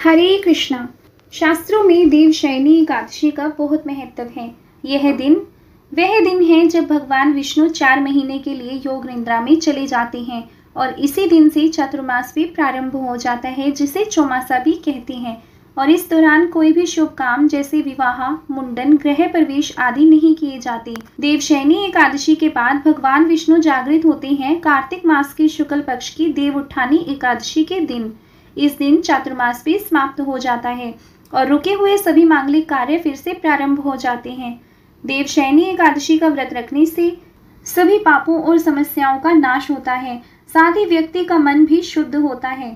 हरे कृष्णा। शास्त्रों में देवशयनी एकादशी का बहुत महत्व है। यह दिन वह दिन है जब भगवान विष्णु 4 महीने के लिए योग निद्रा में चले जाते हैं और इसी दिन से चातुर्मास भी प्रारंभ हो जाता है, जिसे चौमासा भी कहते हैं। और इस दौरान कोई भी शुभ काम जैसे विवाह, मुंडन, गृह प्रवेश आदि नहीं किए जाते। देवशयनी एकादशी के बाद भगवान विष्णु जागृत होते हैं कार्तिक मास के शुक्ल पक्ष की देव उत्थानी एकादशी के दिन। इस दिन चातुर्मास भी समाप्त हो जाता है और रुके हुए सभी मांगलिक कार्य फिर से प्रारंभ हो जाते हैं। देवशयनी एकादशी का व्रत रखने से सभी पापों और समस्याओं का नाश होता है, साथ ही व्यक्ति का मन भी शुद्ध होता है।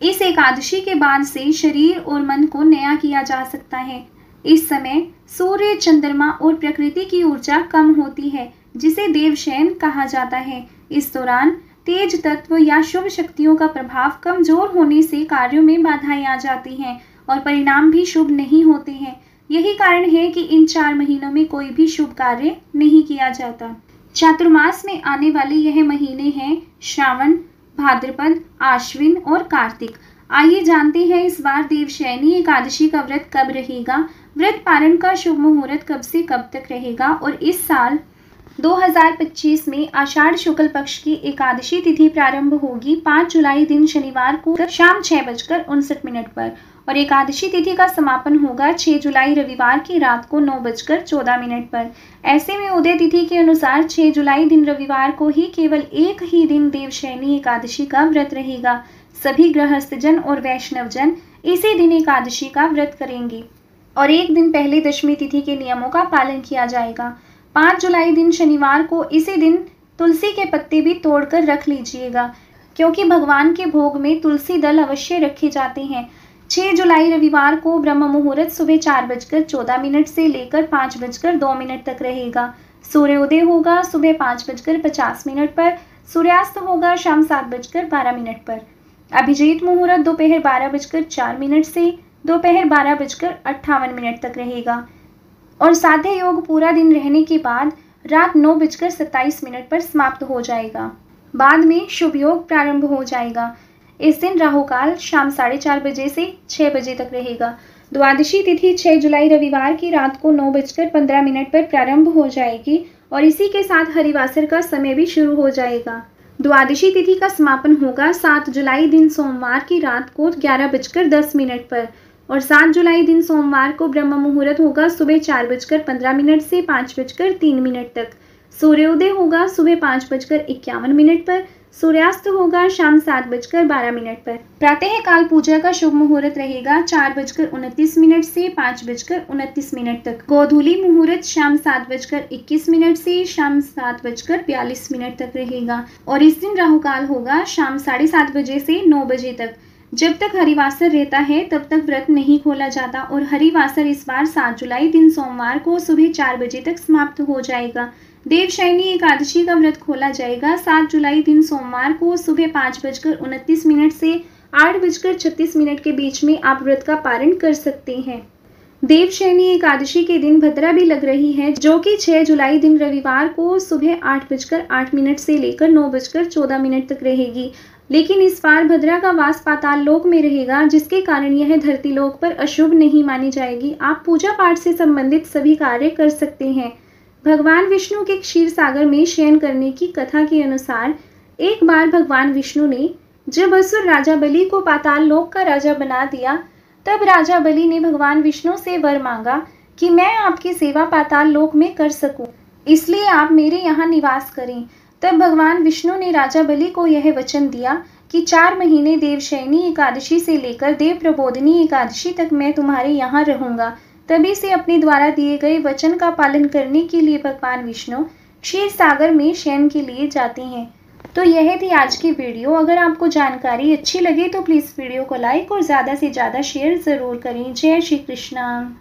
इस एकादशी के बाद से शरीर और मन को नया किया जा सकता है। इस समय सूर्य, चंद्रमा और प्रकृति की ऊर्जा कम होती है, जिसे देवशयन कहा जाता है। इस दौरान तेज तत्व या शुभ शक्तियों का प्रभाव कमजोर होने से कार्यों में बाधाएं आ जाती हैं और परिणाम भी शुभ नहीं होते हैं। यही कारण है कि इन 4 महीनों में कोई भी शुभ कार्य नहीं किया जाता। चातुर्मास में आने वाले यह महीने हैं श्रावण, भाद्रपद, आश्विन और कार्तिक। आइए जानते हैं इस बार देवशयनी एकादशी का व्रत कब रहेगा, व्रत पारण का शुभ मुहूर्त कब से कब तक रहेगा। और इस साल 2025 में आषाढ़ शुक्ल पक्ष की एकादशी तिथि प्रारंभ होगी 5 जुलाई दिन शनिवार को शाम 6:59 पर और एकादशी तिथि का समापन होगा 6 जुलाई रविवार की रात को 9:14 पर। ऐसे में उदय तिथि के अनुसार 6 जुलाई दिन रविवार को ही केवल एक ही दिन देवशयनी एकादशी का व्रत रहेगा। सभी गृहस्थजन और वैष्णवजन इसी दिन एकादशी का व्रत करेंगे और एक दिन पहले दशमी तिथि के नियमों का पालन किया जाएगा। 5 जुलाई दिन शनिवार को इसी दिन तुलसी के पत्ते भी तोड़कर रख लीजिएगा, क्योंकि भगवान के भोग में तुलसी दल अवश्य रखे जाते हैं। 6 जुलाई रविवार को ब्रह्म मुहूर्त सुबह 4:14 से लेकर 5:02 तक रहेगा। सूर्योदय होगा सुबह 5:50 पर, सूर्यास्त होगा शाम 7:12 पर। अभिजीत मुहूर्त दोपहर 12:04 से दोपहर 12:58 तक रहेगा और साध्य योग पूरा दिन रहने के बाद रात 9:27 पर समाप्त हो जाएगा। बाद में शुभ योग प्रारंभ हो जाएगा। इस दिन राहु काल शाम 4:30 बजे से 6 बजे तक रहेगा। द्वादशी तिथि 6 जुलाई रविवार की रात को 9:15 पर प्रारंभ हो जाएगी और इसी के साथ हरिवासर का समय भी शुरू हो जाएगा। द्वादशी तिथि का समापन होगा 7 जुलाई दिन सोमवार की रात को 11:10 पर और 7 जुलाई दिन सोमवार को ब्रह्म मुहूर्त होगा सुबह 4:15 से 5:03 तक। सूर्योदय होगा सुबह 5:51 पर, सूर्यास्त होगा शाम 7:12 पर। प्रातः काल पूजा का शुभ मुहूर्त रहेगा 4:29 से 5:29 तक। गोधूली मुहूर्त शाम 7:21 से शाम 7:42 तक रहेगा और इस दिन राहु काल होगा शाम 7:30 बजे से 9 बजे तक। जब तक हरिवासर रहता है तब तक व्रत नहीं खोला जाता और हरिवासर इस बार 7 जुलाई दिन सोमवार को सुबह 4 बजे तक समाप्त हो जाएगा। देवशयनी एकादशी का व्रत खोला जाएगा 7 जुलाई दिन सोमवार को सुबह 5:29 से 8:36 के बीच में। आप व्रत का पारण कर सकते हैं। देवशयनी एकादशी के दिन भद्रा भी लग रही है, जो कि 6 जुलाई दिन रविवार को सुबह 8:08 से लेकर 9:14 तक रहेगी। लेकिन इस बार भद्रा का वास पाताल लोक में रहेगा, जिसके कारण यह धरती लोक पर अशुभ नहीं मानी जाएगी। आप पूजा पाठ से संबंधित सभी कार्य कर सकते हैं। भगवान विष्णु के क्षीर सागर में शयन करने की कथा के अनुसार एक बार भगवान विष्णु ने जब असुर राजा बलि को पाताल लोक का राजा बना दिया, तब राजा बलि ने भगवान विष्णु से वर मांगा कि मैं आपकी सेवा पाताल लोक में कर सकूं, इसलिए आप मेरे यहाँ निवास करें। तब भगवान विष्णु ने राजा बलि को यह वचन दिया कि 4 महीने देवशयनी एकादशी से लेकर देव प्रबोधिनी एकादशी तक मैं तुम्हारे यहाँ रहूंगा। तभी से अपने द्वारा दिए गए वचन का पालन करने के लिए भगवान विष्णु क्षीर सागर में शयन के लिए जाते हैं। तो यह थी आज की वीडियो। अगर आपको जानकारी अच्छी लगे तो प्लीज़ वीडियो को लाइक और ज़्यादा से ज़्यादा शेयर ज़रूर करें। जय श्री कृष्णा।